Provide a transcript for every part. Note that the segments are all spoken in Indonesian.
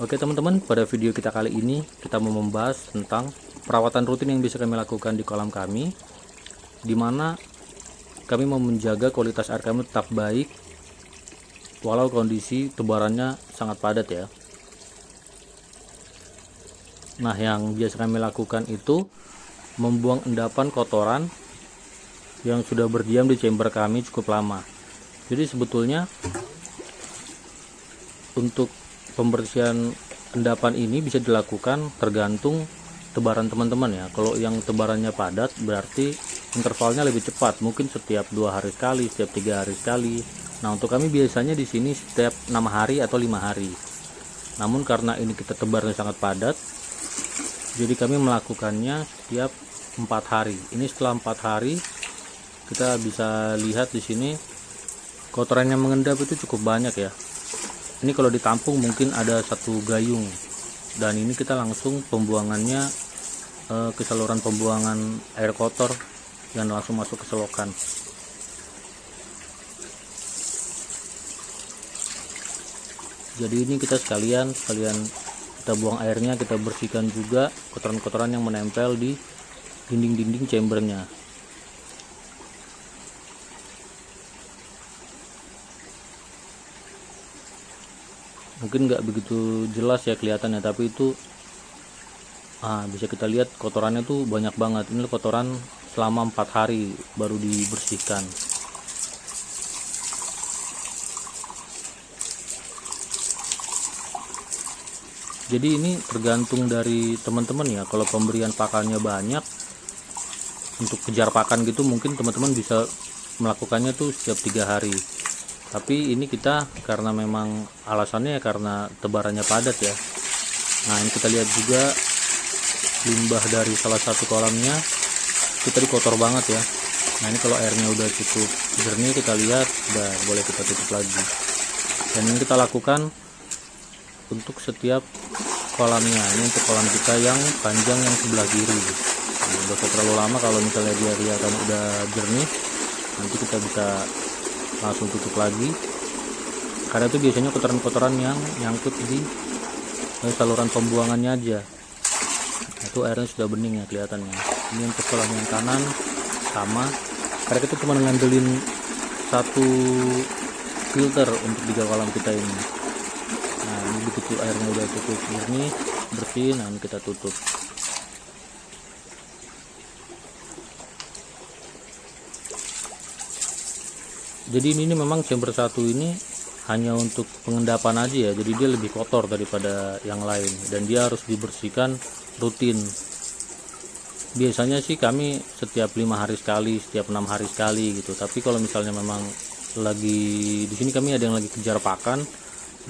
Oke teman-teman, pada video kita kali ini kita mau membahas tentang perawatan rutin yang bisa kami lakukan di kolam kami, di mana kami mau menjaga kualitas air kami tetap baik walau kondisi tebarannya sangat padat ya. Nah, yang biasa kami lakukan itu membuang endapan kotoran yang sudah berdiam di chamber kami cukup lama. Jadi sebetulnya untuk pembersihan endapan ini bisa dilakukan tergantung tebaran teman-teman ya. Kalau yang tebarannya padat berarti intervalnya lebih cepat, mungkin setiap 2 hari sekali, setiap 3 hari sekali. Nah, untuk kami biasanya di sini setiap 6 hari atau 5 hari. Namun karena ini kita tebarnya sangat padat, jadi kami melakukannya setiap 4 hari. Ini setelah 4 hari kita bisa lihat di sini kotoran yang mengendap itu cukup banyak ya. Ini kalau ditampung mungkin ada 1 gayung, dan ini kita langsung pembuangannya ke saluran pembuangan air kotor yang langsung masuk ke selokan. Jadi ini kita sekalian kita buang airnya, kita bersihkan juga kotoran-kotoran yang menempel di dinding-dinding chambernya. Mungkin nggak begitu jelas ya kelihatannya, tapi itu bisa kita lihat kotorannya tuh banyak banget. Ini kotoran selama 4 hari baru dibersihkan. Jadi ini tergantung dari teman-teman ya. Kalau pemberian pakannya banyak, untuk kejar pakan gitu mungkin teman-teman bisa melakukannya tuh setiap 3 hari. Tapi ini kita karena memang alasannya ya karena tebarannya padat ya. Nah, ini kita lihat juga limbah dari salah satu kolamnya itu tadi kotor banget ya. Nah, ini kalau airnya udah cukup jernih kita lihat udah boleh kita tutup lagi. Dan ini kita lakukan untuk setiap kolamnya. Ini untuk kolam kita yang panjang yang sebelah kiri. Nah, udah terlalu lama, kalau misalnya dia kelihatan udah jernih, nanti kita bisa langsung tutup lagi, karena itu biasanya kotoran-kotoran yang nyangkut di saluran pembuangannya aja. Itu airnya sudah bening ya kelihatannya. Ini untuk kolam yang kanan sama, karena kita cuma ngandelin 1 filter untuk 3 kolam kita ini. Nah, ini begitu airnya udah cukup jernih, bersih, nah ini kita tutup. Jadi ini memang chamber 1 ini hanya untuk pengendapan aja ya, jadi dia lebih kotor daripada yang lain dan dia harus dibersihkan rutin. Biasanya sih kami setiap 5 hari sekali, setiap 6 hari sekali gitu. Tapi kalau misalnya memang lagi di sini kami ada yang lagi kejar pakan,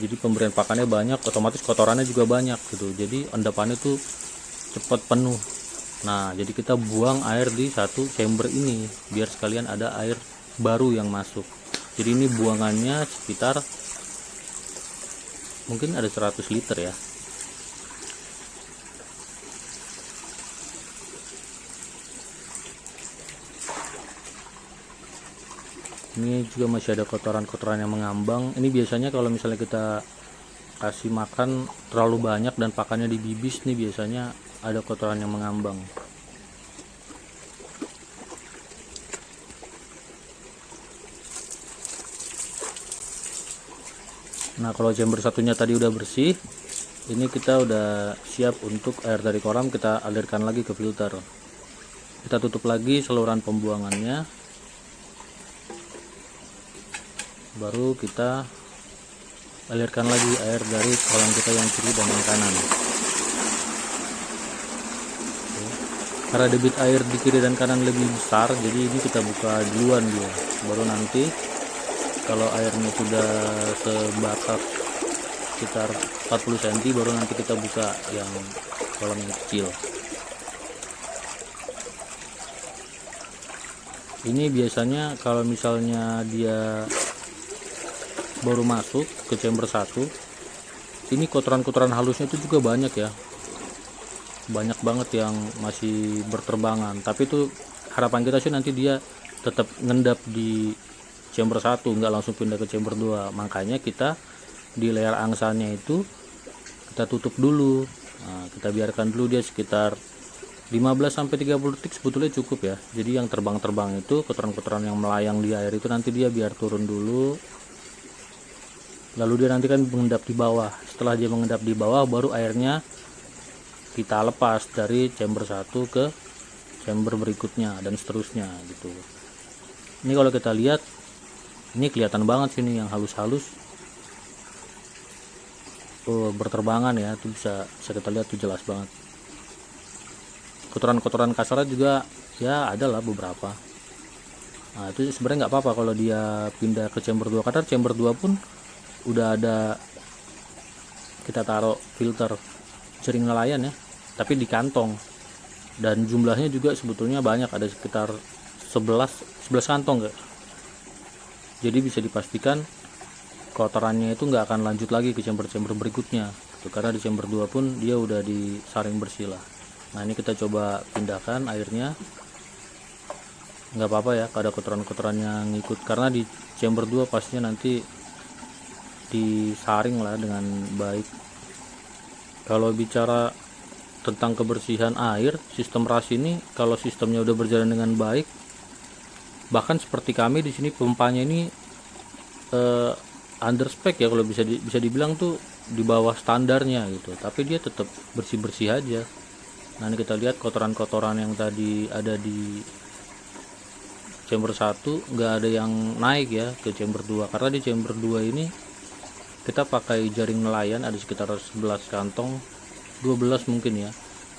jadi pemberian pakannya banyak, otomatis kotorannya juga banyak gitu. Jadi endapannya tuh cepat penuh. Nah, jadi kita buang air di 1 chamber ini biar sekalian ada air baru yang masuk. Jadi ini buangannya sekitar mungkin ada 100 liter ya. Ini juga masih ada kotoran-kotoran yang mengambang. Ini biasanya kalau misalnya kita kasih makan terlalu banyak dan pakannya dibibis, nih biasanya ada kotoran yang mengambang. Nah, kalau chamber 1-nya tadi udah bersih, ini kita udah siap untuk air dari kolam kita alirkan lagi ke filter. Kita tutup lagi saluran pembuangannya, baru kita alirkan lagi air dari kolam kita yang kiri dan yang kanan. Oke. Karena debit air di kiri dan kanan lebih besar, jadi ini kita buka duluan dia, baru nanti kalau airnya sudah sebatas sekitar 40 cm baru nanti kita buka yang kolam yang kecil. Ini biasanya kalau misalnya dia baru masuk ke chamber 1, ini kotoran-kotoran halusnya itu juga banyak ya, banyak banget yang masih berterbangan. Tapi itu harapan kita sih nanti dia tetap ngendap di chamber 1, nggak langsung pindah ke chamber 2. Makanya kita di layer angsanya itu kita tutup dulu. Nah, kita biarkan dulu dia sekitar 15-30 detik sebetulnya cukup ya. Jadi yang terbang-terbang itu, kotoran-kotoran yang melayang di air itu nanti dia biar turun dulu, lalu dia nanti kan mengendap di bawah. Setelah dia mengendap di bawah, baru airnya kita lepas dari chamber 1 ke chamber berikutnya dan seterusnya gitu. Ini kalau kita lihat, ini kelihatan banget sini yang halus-halus berterbangan ya, itu bisa kita lihat tuh jelas banget. Kotoran-kotoran kasarnya juga ya ada lah beberapa. Nah itu sebenarnya nggak apa-apa kalau dia pindah ke chamber 2, karena chamber 2 pun udah ada kita taruh filter jaring nelayan ya, tapi di kantong, dan jumlahnya juga sebetulnya banyak, ada sekitar 11 kantong enggak. Jadi bisa dipastikan kotorannya itu nggak akan lanjut lagi ke chamber-chamber berikutnya tuh, karena di chamber 2 pun dia udah disaring bersih lah. Nah ini kita coba pindahkan airnya, nggak apa-apa ya kalau ada kotoran-kotoran yang ngikut, karena di chamber 2 pastinya nanti disaring lah dengan baik. Kalau bicara tentang kebersihan air, sistem RAS ini kalau sistemnya udah berjalan dengan baik, bahkan seperti kami di sini pompanya ini underspec ya, kalau bisa dibilang tuh di bawah standarnya gitu, tapi dia tetap bersih-bersih aja. Nah ini kita lihat kotoran-kotoran yang tadi ada di chamber 1 nggak ada yang naik ya ke chamber 2, karena di chamber 2 ini kita pakai jaring nelayan ada sekitar 11 kantong, 12 mungkin ya,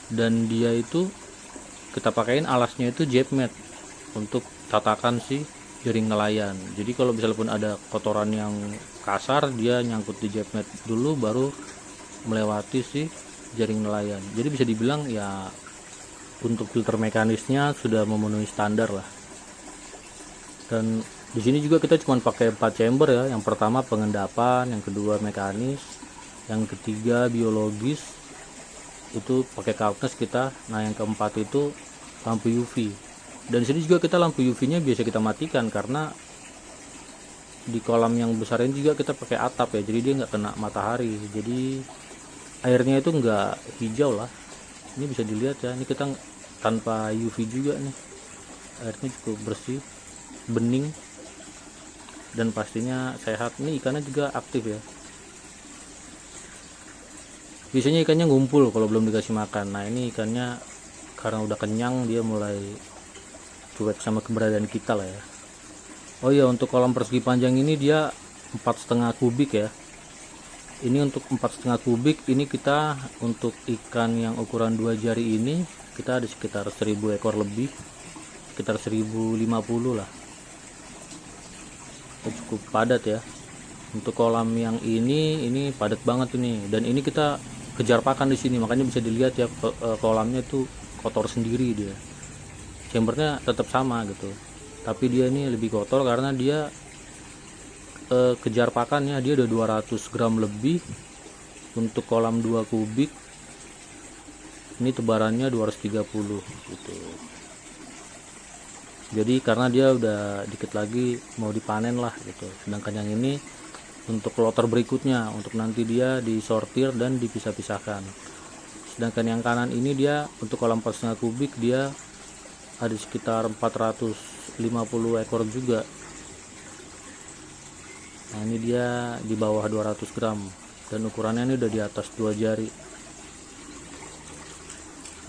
dan dia itu kita pakaiin alasnya itu jepmet untuk tatakan si jaring nelayan. Jadi kalau misalnya pun ada kotoran yang kasar, dia nyangkut di jepmet dulu baru melewati si jaring nelayan. Jadi bisa dibilang ya untuk filter mekanisnya sudah memenuhi standar lah. Dan di sini juga kita cuma pakai 4 chamber ya. Yang pertama pengendapan, yang kedua mekanis, yang ketiga biologis itu pakai kalkes kita. Nah yang keempat itu lampu UV. Dan di sini juga kita lampu UV-nya biasa kita matikan, karena di kolam yang besar ini juga kita pakai atap ya, jadi dia nggak kena matahari, jadi airnya itu nggak hijau lah. Ini bisa dilihat ya, ini kita tanpa UV juga nih, airnya cukup bersih, bening, dan pastinya sehat. Ini ikannya juga aktif ya, biasanya ikannya ngumpul kalau belum dikasih makan. Nah ini ikannya karena udah kenyang, dia mulai cuek sama keberadaan kita lah ya. Oh iya, untuk kolam persegi panjang ini dia 4,5 kubik ya. Ini untuk 4,5 kubik, ini kita untuk ikan yang ukuran 2 jari ini kita ada sekitar 1000 ekor lebih, sekitar 1050 lah. Cukup padat ya. Untuk kolam yang ini padat banget ini, dan ini kita kejar pakan di sini, makanya bisa dilihat ya kolamnya tuh kotor sendiri dia. Chambernya tetap sama gitu, tapi dia ini lebih kotor karena dia kejar pakannya, dia udah 200 gram lebih. Untuk kolam 2 kubik ini tebarannya 230 gitu. Jadi karena dia udah dikit lagi mau dipanen lah gitu. Sedangkan yang ini untuk kloter berikutnya, untuk nanti dia disortir dan dipisah-pisahkan. Sedangkan yang kanan ini dia untuk kolam 4,5 kubik dia ada sekitar 450 ekor juga. Nah ini dia di bawah 200 gram dan ukurannya ini udah di atas 2 jari.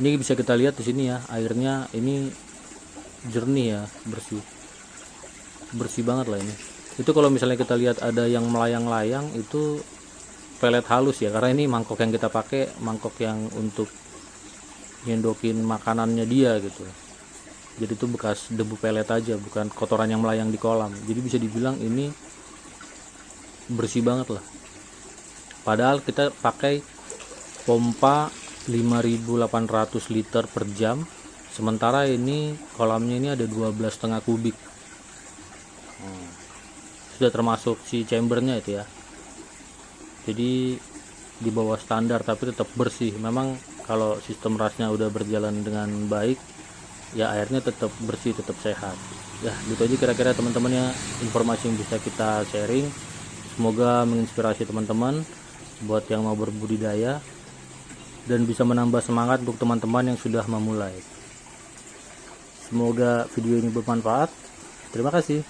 Ini bisa kita lihat di sini ya, airnya ini jernih ya, bersih banget lah ini. Itu kalau misalnya kita lihat ada yang melayang-layang itu pelet halus ya, karena ini mangkok yang kita pakai mangkok yang untuk nyendokin makanannya dia gitu. Jadi itu bekas debu pelet aja, bukan kotoran yang melayang di kolam. Jadi bisa dibilang ini bersih banget lah. Padahal kita pakai pompa 5.800 liter per jam, sementara ini kolamnya ini ada 12,5 kubik. Sudah termasuk si chambernya itu ya. Jadi di bawah standar tapi tetap bersih. Memang kalau sistem rasnya udah berjalan dengan baik, ya airnya tetap bersih, tetap sehat. Ya gitu aja kira-kira teman-teman ya, informasi yang bisa kita sharing. Semoga menginspirasi teman-teman. buat yang mau berbudidaya dan bisa menambah semangat untuk teman-teman yang sudah memulai. Semoga video ini bermanfaat. Terima kasih.